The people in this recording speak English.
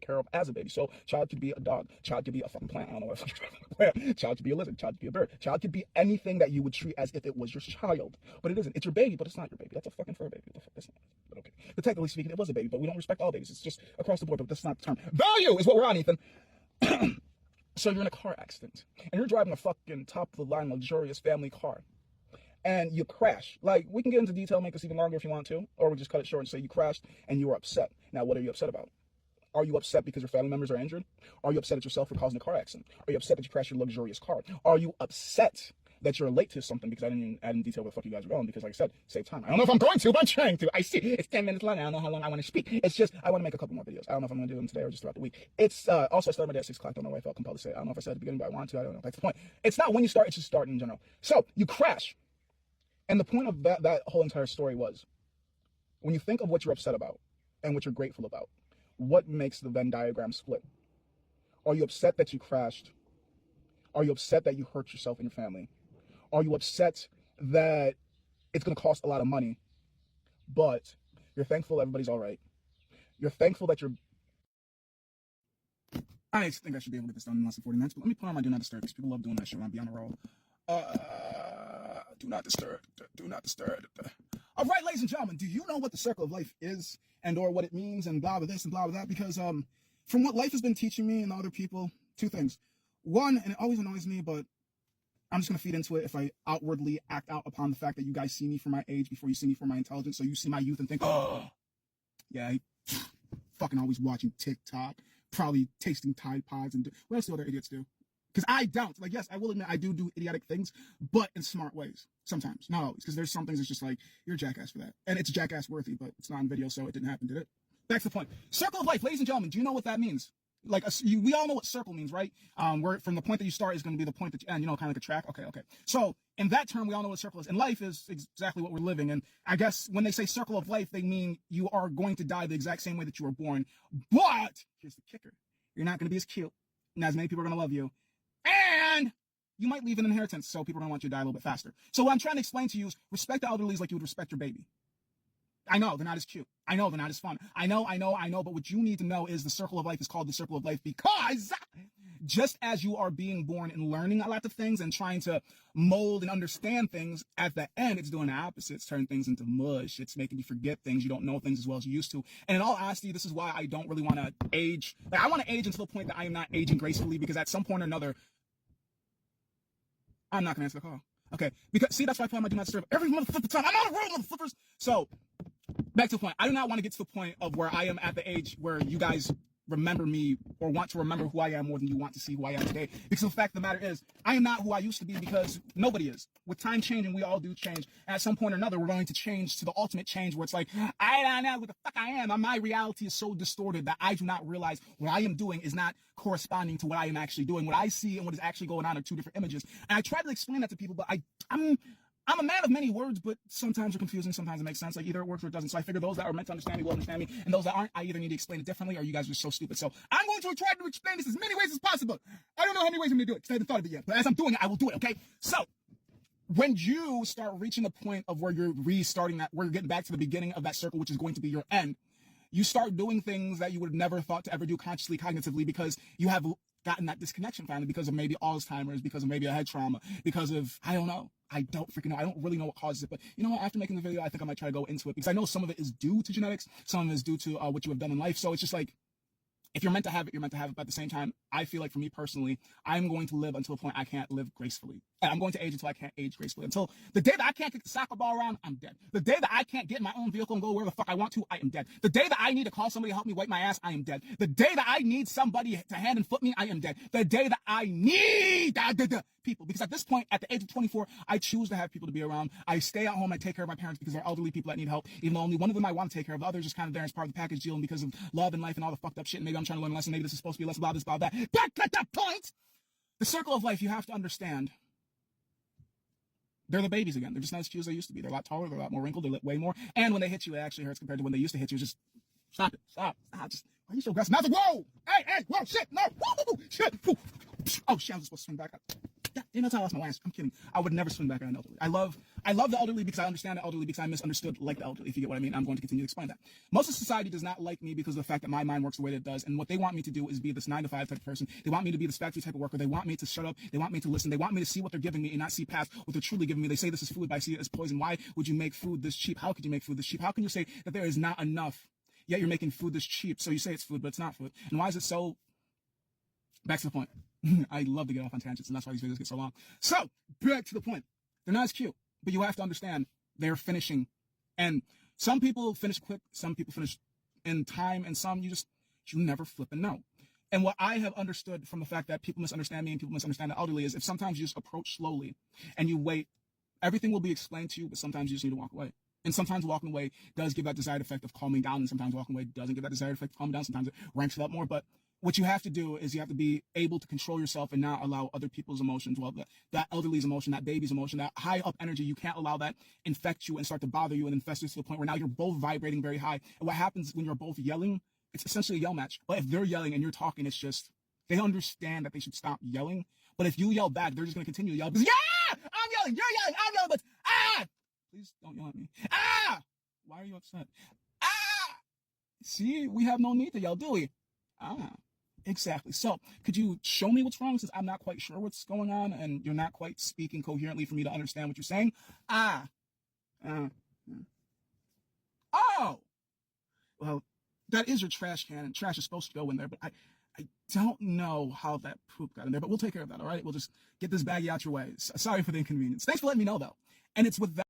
care of as a baby. So child could be a dog, child could be a fucking plant, I don't know what plant, child could be a lizard, child could be a bird, child could be anything that you would treat as if it was your child. But it isn't. It's your baby, but it's not your baby. That's a fucking fur baby. What the fuck? That's not. But okay. But technically speaking, it was a baby, but we don't respect all babies. It's just across the board, but that's not the term. Value is what we're on, Ethan. So you're in a car accident and you're driving a fucking top of the line luxurious family car and you crash. Like, we can get into detail, make this even longer if you want to, or we just cut it short and say you crashed and you were upset. Now, what are you upset about? Are you upset because your family members are injured? Are you upset at yourself for causing a car accident? Are you upset that you crashed your luxurious car? Are you upset that you're late to something? Because I didn't add in detail where the fuck you guys are going, because like I said, save time. I don't know if I'm going to, but I'm trying to. I see it's 10 minutes long. I don't know how long I want to speak. It's just, I want to make a couple more videos. I don't know if I'm going to do them today or just throughout the week. It's, also I started my day at 6 o'clock. Don't know why I felt compelled to say it. I don't know if I said at the beginning, but I wanted to. I don't know. That's the point. It's not when you start, it's just starting in general. So you crash. And the point of that whole entire story was, when you think of what you're upset about and what you're grateful about, what makes the Venn diagram split? Are you upset that you crashed? Are you upset that you hurt yourself and your family? Are you upset that it's going to cost a lot of money, but you're thankful everybody's all right? You're thankful that you're... I think I should be able to get this done in less than 40 minutes, but let me put on my Do Not Disturb, because people love doing that shit when I be on a roll. Do not disturb. Do not disturb. All right, ladies and gentlemen, do you know what the circle of life is and or what it means and blah, blah, this and blah, blah, that? Because from what life has been teaching me and other people, two things. One, and it always annoys me, but I'm just going to feed into it if I outwardly act out upon the fact that you guys see me for my age before you see me for my intelligence. So you see my youth and think, oh, yeah, fucking always watching TikTok, probably tasting Tide Pods and what else do other idiots do? Because I don't. Like, yes, I will admit I do idiotic things, but in smart ways. Sometimes, not always. Because there's some things that's just like, you're a jackass for that. And it's jackass worthy, but it's not on video, so it didn't happen, did it? Back to the point. Circle of life, ladies and gentlemen, do you know what that means? Like, we all know what circle means, right? Where from the point that you start is going to be the point that you end, you know, kind of like a track. Okay. So in that term, we all know what circle is. And life is exactly what we're living. And I guess when they say circle of life, they mean you are going to die the exact same way that you were born. But here's the kicker. You're not going to be as cute. And as many people are going to love you. And you might leave an inheritance, so people are going to want you to die a little bit faster. So what I'm trying to explain to you is respect the elderlies like you would respect your baby. I know, they're not as cute. I know, they're not as fun. I know, but what you need to know is the circle of life is called the circle of life because just as you are being born and learning a lot of things and trying to mold and understand things, at the end, it's doing the opposite. It's turning things into mush. It's making you forget things. You don't know things as well as you used to. And in all honesty, this is why I don't really want to age. Like, I want to age until the point that I am not aging gracefully, because at some point or another, I'm not going to answer the call. Okay, because, see, that's why I play my Do Not Disturb every motherfucking time. I'm on a roll, motherfuckers. So, back to the point. I do not want to get to the point of where I am at the age where you guys remember me or want to remember who I am more than you want to see who I am today. Because the fact of the matter is, I am not who I used to be, because nobody is. With time changing, we all do change. And at some point or another, we're going to change to the ultimate change where it's like, I don't know what the fuck I am. My reality is so distorted that I do not realize what I am doing is not corresponding to what I am actually doing. What I see and what is actually going on are two different images. And I try to explain that to people, but I'm a man of many words, but sometimes they're confusing, sometimes it makes sense. Like, either it works or it doesn't. So I figure those that are meant to understand me will understand me, and those that aren't, I either need to explain it differently or you guys are so stupid. So I'm going to try to explain this as many ways as possible. I don't know how many ways I'm going to do it, because I haven't thought of it yet. But as I'm doing it, I will do it, okay? So when you start reaching the point of where you're restarting that, where you're getting back to the beginning of that circle, which is going to be your end, you start doing things that you would have never thought to ever do consciously, cognitively, because you have gotten that disconnection finally, because of maybe Alzheimer's, because of maybe a head trauma, because of, I don't know. I don't freaking know. I don't really know what causes it, but you know what? After making the video, I think I might try to go into it, because I know some of it is due to genetics, some of it is due to what you have done in life. So it's just like, if you're meant to have it, you're meant to have it. But at the same time, I feel like for me personally, I'm going to live until the point I can't live gracefully. And I'm going to age until I can't age gracefully. Until the day that I can't kick the soccer ball around, I'm dead. The day that I can't get in my own vehicle and go where the fuck I want to, I am dead. The day that I need to call somebody to help me wipe my ass, I am dead. The day that I need somebody to hand and foot me, I am dead. The day that I need people, because at this point, at the age of 24, I choose to have people to be around. I stay at home. I take care of my parents because they're elderly people that need help. Even though only one of them I want to take care of, the other is just kind of there as part of the package deal, and because of love and life and all the fucked up shit. And maybe I'm trying to learn a lesson. Maybe this is supposed to be less about this, about that. Back at that point, the circle of life, you have to understand. They're the babies again. They're just not as cute as they used to be. They're a lot taller. They're a lot more wrinkled. They look way more. And when they hit you, it actually hurts compared to when they used to hit you. Just stop it. Stop. Just, why are you so aggressive? Now, whoa! Hey, whoa, shit, no, whoa, shit. Oh, shit, I was supposed to swing back up. God damn. That's how I lost my last. I'm kidding. I would never swing back on an elderly. I love the elderly because I understand the elderly, because I misunderstood like the elderly, if you get what I mean. I'm going to continue to explain that. Most of society does not like me because of the fact that my mind works the way that it does. And what they want me to do is be this 9-to-5 type of person. They want me to be this factory type of worker. They want me to shut up. They want me to listen. They want me to see what they're giving me and not see past what they're truly giving me. They say this is food, but I see it as poison. Why would you make food this cheap? How could you make food this cheap? How can you say that there is not enough, yet you're making food this cheap? So you say it's food, but it's not food. And why is it so? Back to the point. I love to get off on tangents, and that's why these videos get so long. So, back to the point. They're not as cute, but you have to understand they're finishing. And some people finish quick, some people finish in time, and some you never flip and know. And what I have understood from the fact that people misunderstand me and people misunderstand the elderly is if sometimes you just approach slowly and you wait, everything will be explained to you, but sometimes you just need to walk away. And sometimes walking away does give that desired effect of calming down, and sometimes walking away doesn't give that desired effect of calming down. Sometimes it ranks it up more, but what you have to do is you have to be able to control yourself and not allow other people's emotions, well, that elderly's emotion, that baby's emotion, that high up energy, you can't allow that infect you and start to bother you and infest you to the point where now you're both vibrating very high. And what happens when you're both yelling, it's essentially a yell match. But if they're yelling and you're talking, it's just, they understand that they should stop yelling. But if you yell back, they're just going to continue to yell because, yeah, I'm yelling, you're yelling, I'm yelling, but, please don't yell at me. Why are you upset? See, we have no need to yell, do we? Exactly. So, could you show me what's wrong, since I'm not quite sure what's going on and you're not quite speaking coherently for me to understand what you're saying? Oh! Well, that is your trash can, and trash is supposed to go in there, but I don't know how that poop got in there, but we'll take care of that, all right? We'll just get this baggie out your way. Sorry for the inconvenience. Thanks for letting me know, though. And it's with that.